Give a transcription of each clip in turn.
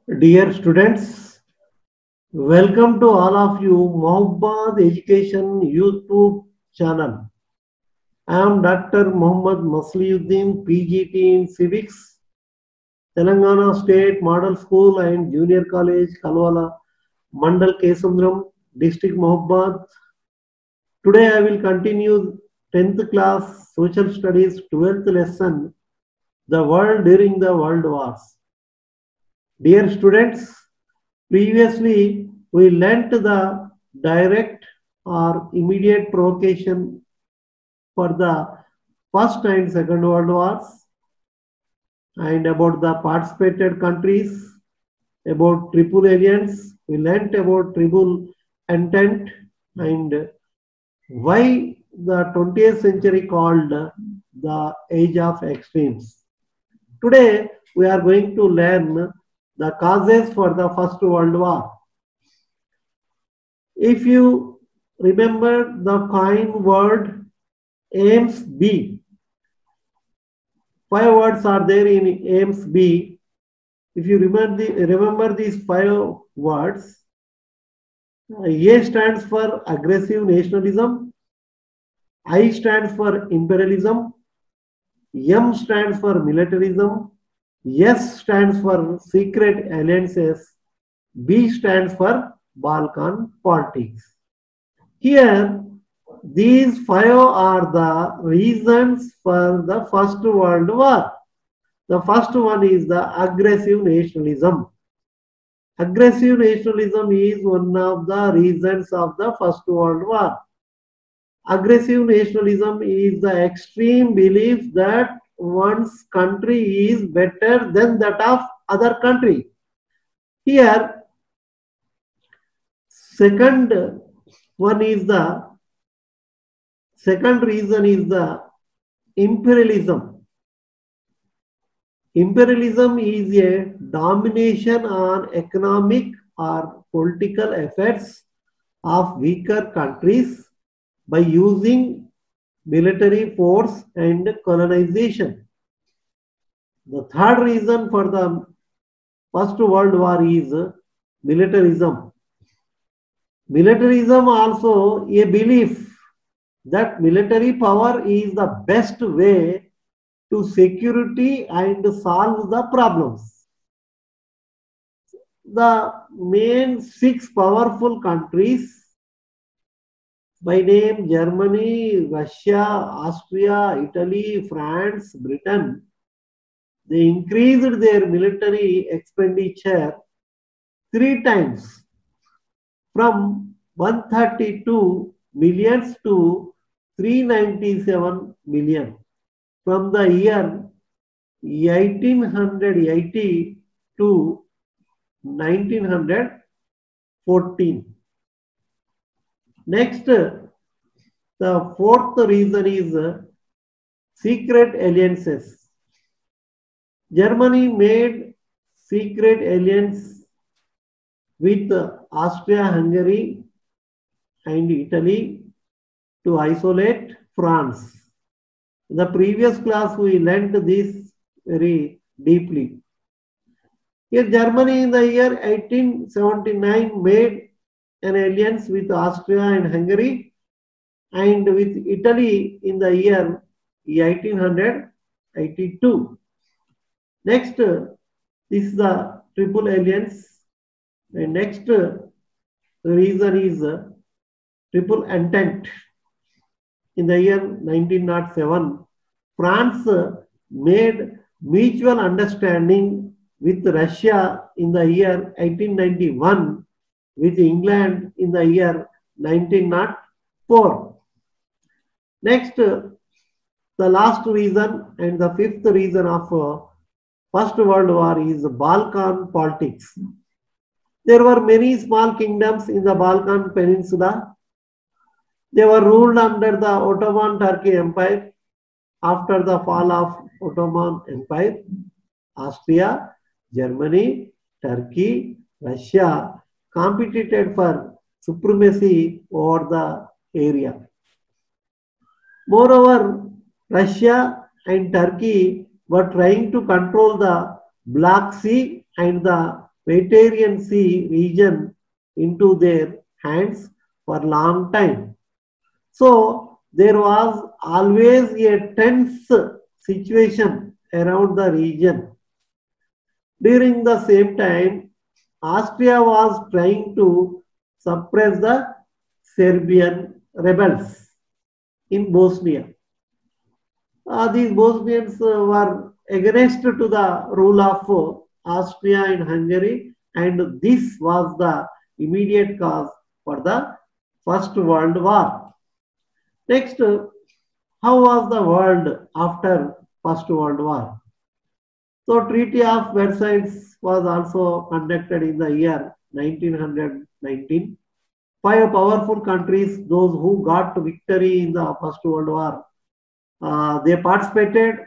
Dear students, welcome to all of you Mohammad Education YouTube channel. I am Dr. Muhammad Masliuddin, PGT in Civics, Telangana State Model School and Junior College, Kalwala, Mandal Kesundram, District Mohammad. Today I will continue 10th class Social Studies 12th lesson, The World During the World Wars. Dear students, previously we learnt the direct or immediate provocation for the First and Second World Wars and about the participated countries, about triple alliance, we learnt about triple entente and why the 20th century called the age of extremes. Today we are going to learn the causes for the First World War. If you remember the coin word aims B, 5 words are there in aims B. If you remember these 5 words, A stands for aggressive nationalism, I stands for imperialism, M stands for militarism, S stands for secret alliances, B stands for Balkan politics. Here, these 5 are the reasons for the First World War. The first one is the aggressive nationalism. Aggressive nationalism is one of the reasons of the First World War. Aggressive nationalism is the extreme belief that one's country is better than that of other country. Here, second reason is the imperialism. Imperialism is a domination on economic or political affairs of weaker countries by using military force and colonization. The third reason for the First World War is militarism. Militarism also a belief that military power is the best way to security and solve the problems. The main 6 powerful countries by name Germany, Russia, Austria, Italy, France, Britain, they increased their military expenditure 3 times from 132 millions to 397 million from the year 1880 to 1914. Next, the fourth reason is secret alliances. Germany made secret alliance with Austria-Hungary and Italy to isolate France. In the previous class, we learnt this very deeply. Here, Germany in the year 1879 made an alliance with Austria and Hungary and with Italy in the year 1882. Next, this is the triple alliance. The next reason is triple entente. In the year 1907, France made mutual understanding with Russia in the year 1891, with England in the year 1904. Next, the last reason and the fifth reason of First World War is Balkan politics. There were many small kingdoms in the Balkan Peninsula. They were ruled under the Ottoman Turkey Empire. After the fall of Ottoman Empire, Austria, Germany, Turkey, Russia competed for supremacy over the area. Moreover, Russia and Turkey were trying to control the Black Sea and the Mediterranean Sea region into their hands for a long time. So there was always a tense situation around the region. During the same time, Austria was trying to suppress the Serbian rebels in Bosnia. These Bosnians were against to the rule of Austria and Hungary, and this was the immediate cause for the First World War. Next, how was the world after First World War? So, Treaty of Versailles was also conducted in the year 1919. Five powerful countries, those who got victory in the First World War, they participated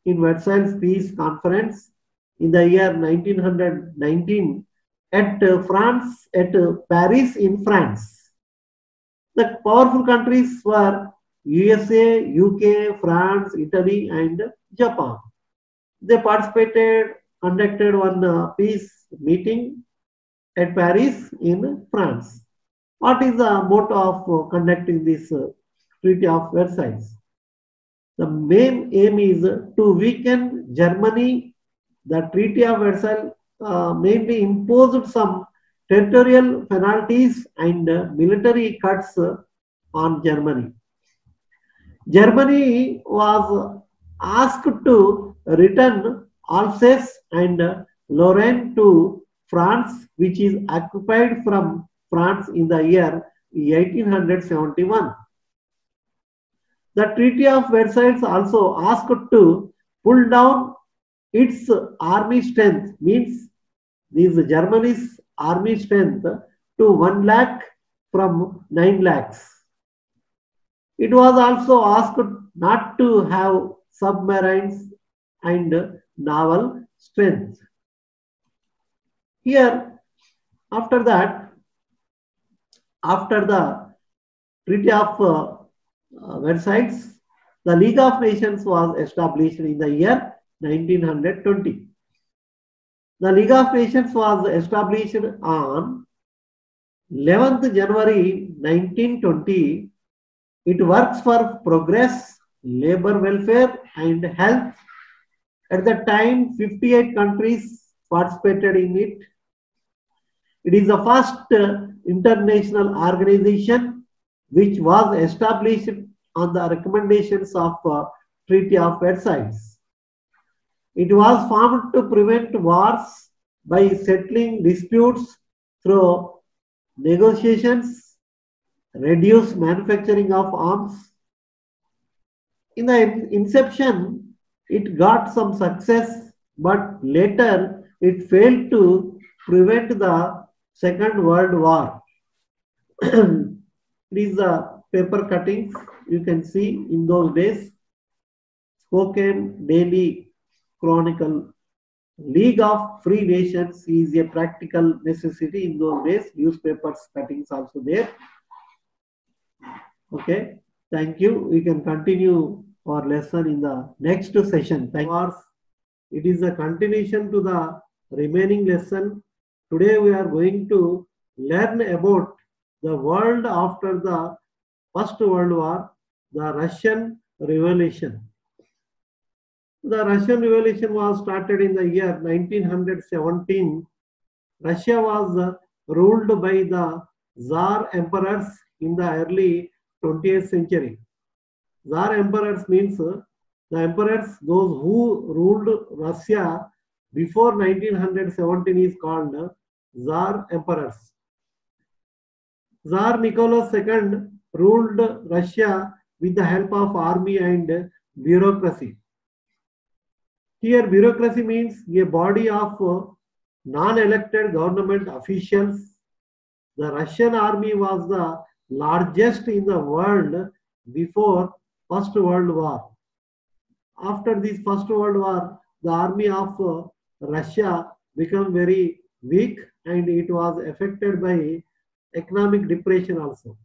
in Versailles Peace Conference in the year 1919 at France, at Paris in France. The powerful countries were USA, UK, France, Italy, and Japan. They participated, conducted one peace meeting at Paris in France. What is the motto of conducting this Treaty of Versailles? The main aim is to weaken Germany. The Treaty of Versailles mainly imposed some territorial penalties and military cuts on Germany. Germany was asked to return Alsace and Lorraine to France, which is occupied from France in the year 1871. The Treaty of Versailles also asked to pull down its army strength, means this Germany's army strength, to 1 lakh from 9 lakhs. It was also asked not to have submarines and naval strength. Here, after that, after the Treaty of Versailles, the League of Nations was established in the year 1920. The League of Nations was established on 11th January 1920. It works for progress, labor welfare, and health. At the time, 58 countries participated in it. It is the first international organization which was established on the recommendations of Treaty of Versailles. It was formed to prevent wars by settling disputes through negotiations, reduce manufacturing of arms. In the inception, it got some success, but later it failed to prevent the Second World War. These are paper cuttings you can see in those days. Spokane Daily Chronicle. League of Free Nations is a practical necessity in those days. Newspapers cuttings also there. Okay, thank you. We can continue our lesson in the next session. Thank you. It is a continuation to the remaining lesson. Today we are going to learn about the world after the First World War, the Russian Revolution. The Russian Revolution was started in the year 1917. Russia was ruled by the Tsar emperors in the early 20th century. Tsar emperors means the emperors, those who ruled Russia before 1917 is called Tsar emperors. Tsar Nicholas II ruled Russia with the help of army and bureaucracy. Here bureaucracy means a body of non-elected government officials. The Russian army was the largest in the world before First World War. After this First World War, the army of Russia became very weak and it was affected by economic depression also.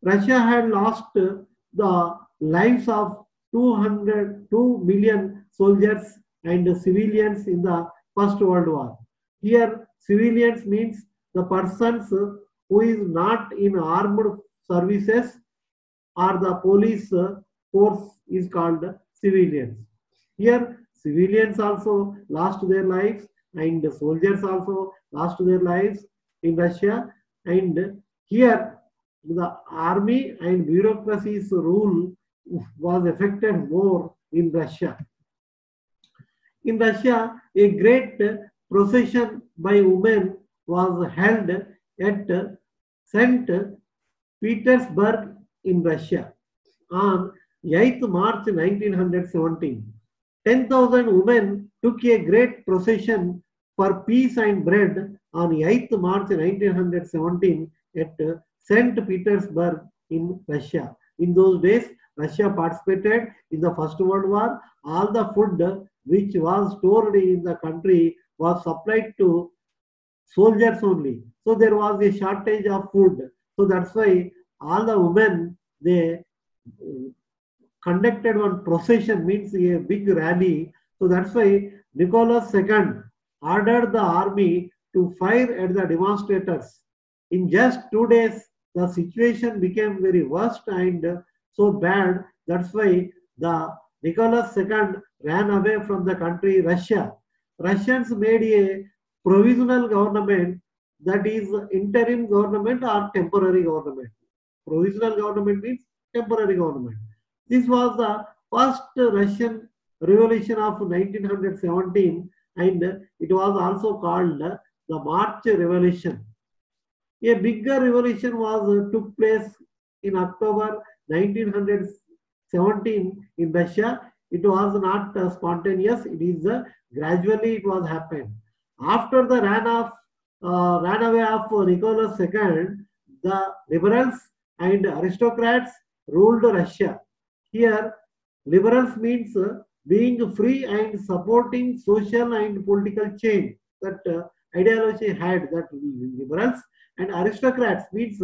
Russia had lost the lives of 2 million soldiers and civilians in the First World War. Here, civilians means the persons who is not in armed services or the police force is called civilians. Here, civilians also lost their lives and the soldiers also lost their lives in Russia. And here, the army and bureaucracy's rule was affected more in Russia. In Russia, a great procession by women was held at St. Petersburg in Russia on 8th March 1917. 10,000 women took a great procession for peace and bread on 8th March 1917 at St. Petersburg in Russia. In those days, Russia participated in the First World War. All the food which was stored in the country was supplied to soldiers only. So there was a shortage of food. So that's why all the women, they conducted one procession, means a big rally. So that's why Nicholas II ordered the army to fire at the demonstrators. In just 2 days, the situation became very worst and so bad. That's why the Nicholas II ran away from the country Russia. Russians made a provisional government, that is interim government or temporary government. Provisional government means temporary government. This was the first Russian revolution of 1917 and it was also called the March Revolution. A bigger revolution took place in October 1917 in Russia. It was not spontaneous. It is gradually it was happened. After the runaway of Nicholas II, the liberals and aristocrats ruled Russia. Here, liberals means being free and supporting social and political change. That ideology had that liberals, and aristocrats means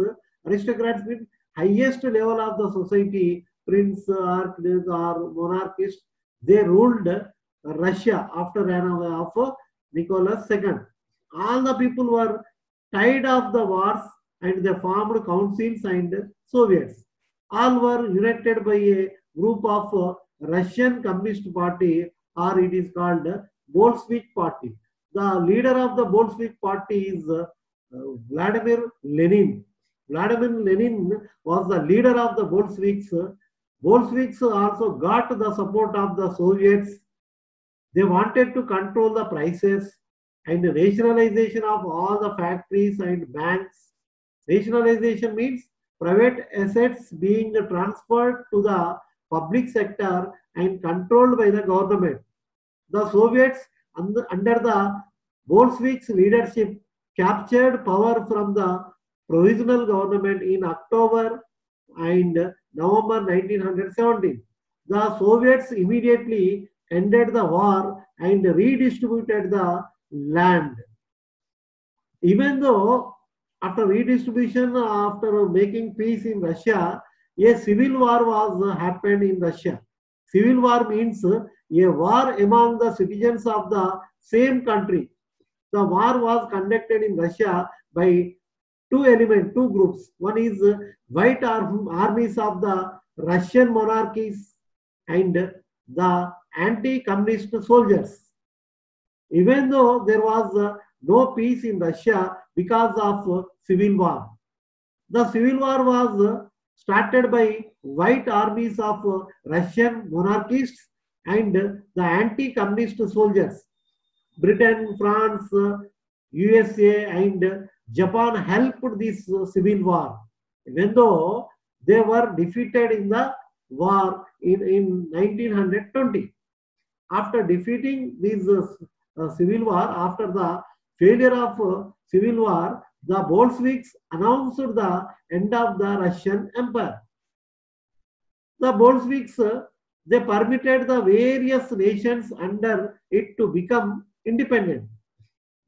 highest level of the society, prince or monarchist. They ruled Russia after runaway of Nicholas II. All the people were tired of the wars and they formed councils and Soviets. All were united by a group of Russian Communist Party, or it is called Bolshevik Party. The leader of the Bolshevik Party is Vladimir Lenin. Vladimir Lenin was the leader of the Bolsheviks. Bolsheviks also got the support of the Soviets. They wanted to control the prices and the nationalization of all the factories and banks. Nationalization means private assets being transferred to the public sector and controlled by the government. The Soviets, under the Bolsheviks' leadership, captured power from the provisional government in October and November 1917. The Soviets immediately ended the war and redistributed the land. Even though after redistribution, after making peace in Russia, a civil war was happened in Russia. Civil war means a war among the citizens of the same country. The war was conducted in Russia by two groups. One is white armies of the Russian monarchies and the anti-communist soldiers. Even though there was no peace in Russia because of civil war. The civil war was started by white armies of Russian monarchists and the anti-communist soldiers. Britain, France, USA and Japan helped this civil war, even though they were defeated in the war in 1920. After defeating this civil war, after the failure of civil war, the Bolsheviks announced the end of the Russian Empire. The Bolsheviks, they permitted the various nations under it to become independent.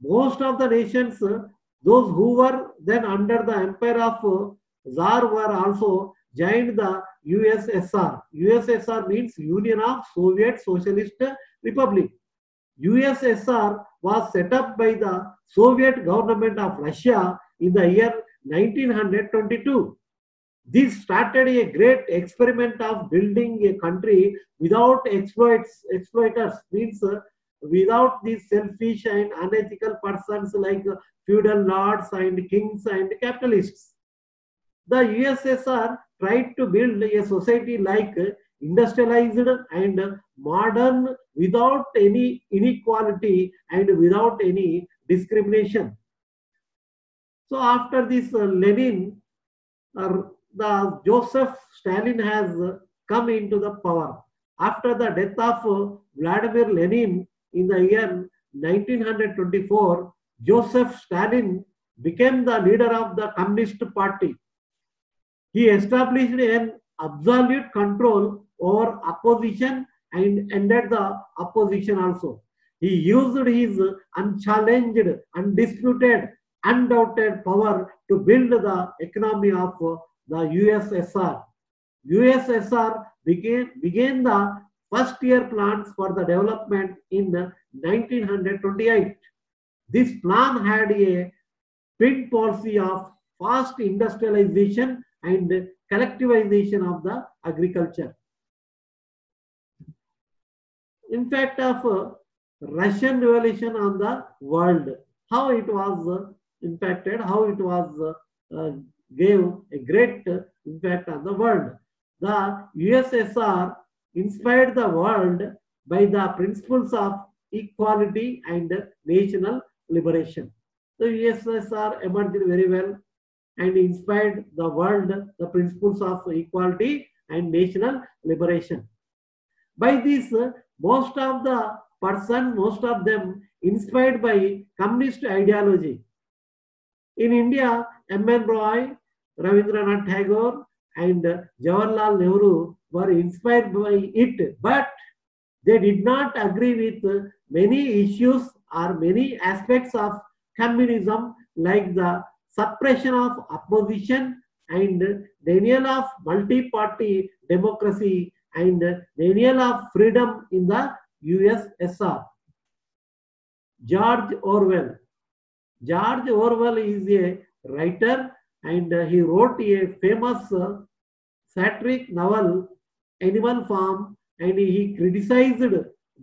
Most of the nations, those who were then under the empire of Tsar, were also joined the USSR. USSR means Union of Soviet Socialist Republic. USSR was set up by the Soviet government of Russia in the year 1922. This started a great experiment of building a country without exploiters, means without these selfish and unethical persons like feudal lords and kings and capitalists. The USSR tried to build a society like industrialized and modern without any inequality and without any discrimination. So after this Lenin, the Joseph Stalin has come into the power. After the death of Vladimir Lenin in the year 1924, Joseph Stalin became the leader of the Communist Party. He established an absolute control over opposition and ended the opposition also. He used his unchallenged, undisputed, undoubted power to build the economy of the USSR. USSR began the first year plans for the development in 1928. This plan had a twin policy of fast industrialization and collectivization of the agriculture. In fact, of Russian Revolution on the world, how it was impacted, how it was gave a great impact on the world. The USSR inspired the world by the principles of equality and national liberation. The USSR emerged very well and inspired the world the principles of equality and national liberation. By this, most of the persons, most of them inspired by communist ideology. In India, M.N. Roy, Rabindranath Tagore, and Jawaharlal Nehru were inspired by it, but they did not agree with many issues or many aspects of communism, like the suppression of opposition and denial of multi-party democracy and denial of freedom in the USSR. George Orwell. George Orwell is a writer and he wrote a famous satiric novel, Animal Farm, and he criticized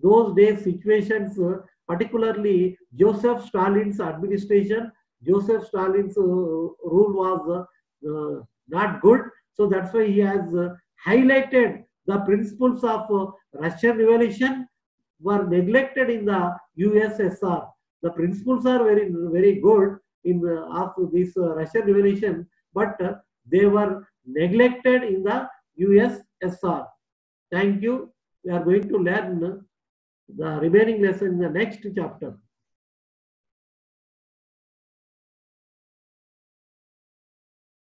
those days situations, particularly Joseph Stalin's administration. Joseph Stalin's rule was not good. So that's why he has highlighted the principles of Russian Revolution were neglected in the USSR. The principles are very, very good in of this Russian Revolution, but they were neglected in the USSR. Thank you. We are going to learn the remaining lesson in the next chapter.